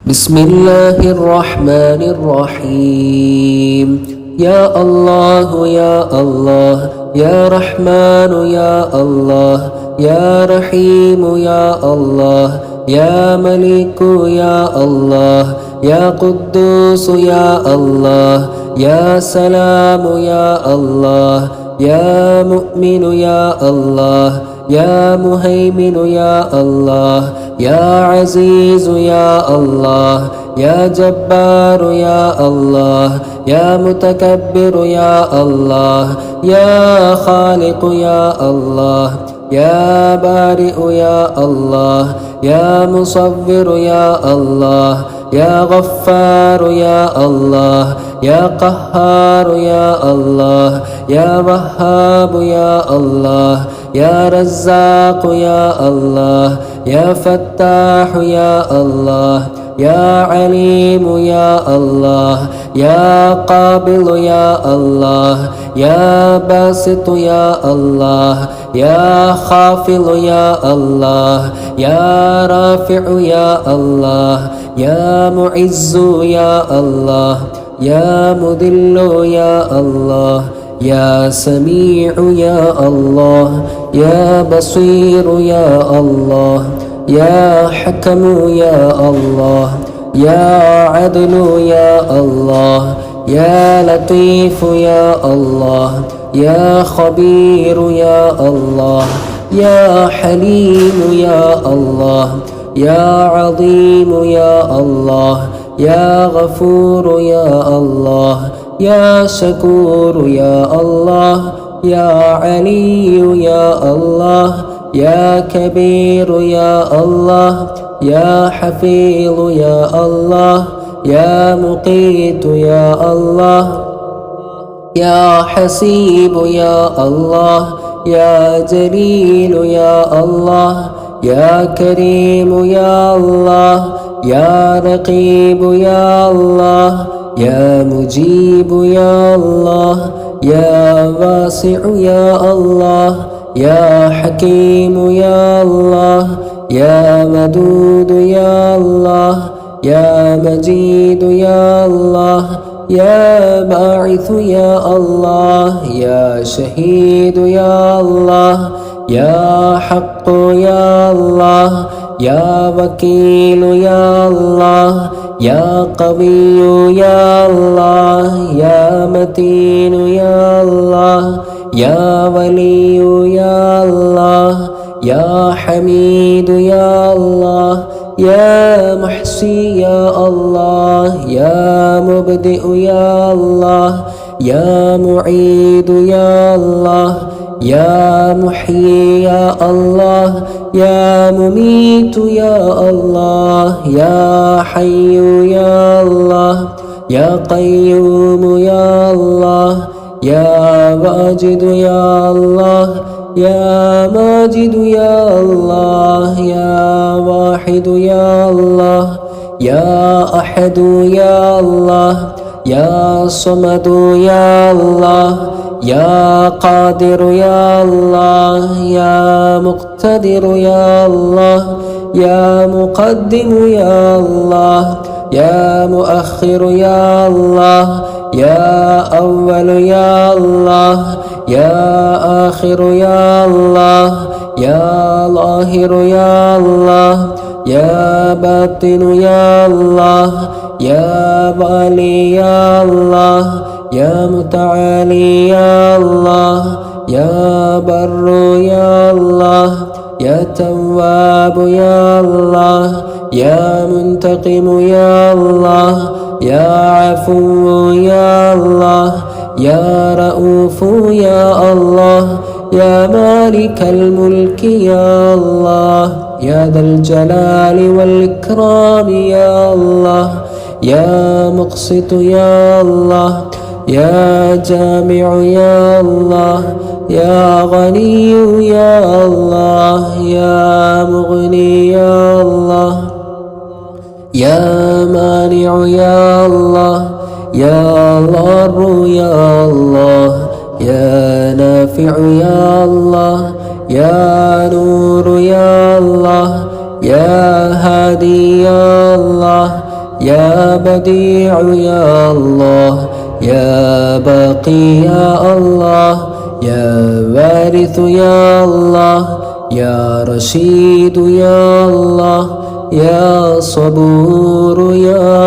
بسم الله الرحمن الرحيم. يا الله يا الله يا رحمن يا الله يا رحيم يا الله يا ملك يا الله يا قدوس يا الله يا سلام يا الله يا مؤمن يا الله يا مهيمن يا الله يا عزيز يا الله يا جبار يا الله يا متكبر يا الله يا خالق يا الله يا بارئ يا الله يا مصور يا الله يا غفار يا الله يا قهار يا الله يا وهاب يا الله يا رزاق يا الله يا فتاح يا الله يا عليم يا الله يا قابل يا الله يا باسط يا الله يا خافض يا الله يا رافع يا الله يا معز يا الله يا مذل يا الله يا سميع يا الله يا بصير يا الله يا حكم يا الله يا عدل يا الله يا لطيف يا الله يا خبير يا الله يا حليم يا الله يا عظيم يا الله يا غفور يا الله يا شكور يا الله يا علي يا الله يا كبير يا الله يا حفيظ يا الله يا مقيت يا الله يا حسيب يا الله يا جليل يا الله يا كريم يا الله يا رقيب يا الله يا مجيب يا الله يا واسع يا الله يا حكيم يا الله يا ودود يا الله يا مجيد يا الله يا باعث يا الله يا شهيد يا الله يا حق يا الله يا وكيل يا الله يا قوي يا الله يا متين يا الله يا ولي يا الله يا حميد يا الله يا محصي يا الله يا مبدئ يا الله يا معيد يا الله يا محيي يا الله يا مميت يا الله يا حي يا الله يا قيوم يا الله يا واجد يا الله يا ماجد يا الله يا واحد يا الله يا أحد يا الله يا صمد يا الله يا قادر يا الله يا مقتدر يا الله يا مقدم يا الله يا مؤخر يا الله يا أول يا الله يا آخر يا الله يا ظاهر يا الله يا باطن يا الله يا والي يا الله يا متعالي يا الله يا بر يا الله يا تواب يا الله يا منتقم يا الله يا عفو يا الله يا رؤوف يا الله يا مالك الملك يا الله يا ذا الجلال والإكرام يا الله يا مقسط يا الله يا جامع يا الله يا غني يا الله يا مغني يا الله يا مانع يا الله يا ضار يا الله يا نافع يا الله يا نور يا الله يا هادي يا الله يا بديع يا الله يا باقي يا الله يا وارث يا الله يا رشيد يا الله يا صبور يا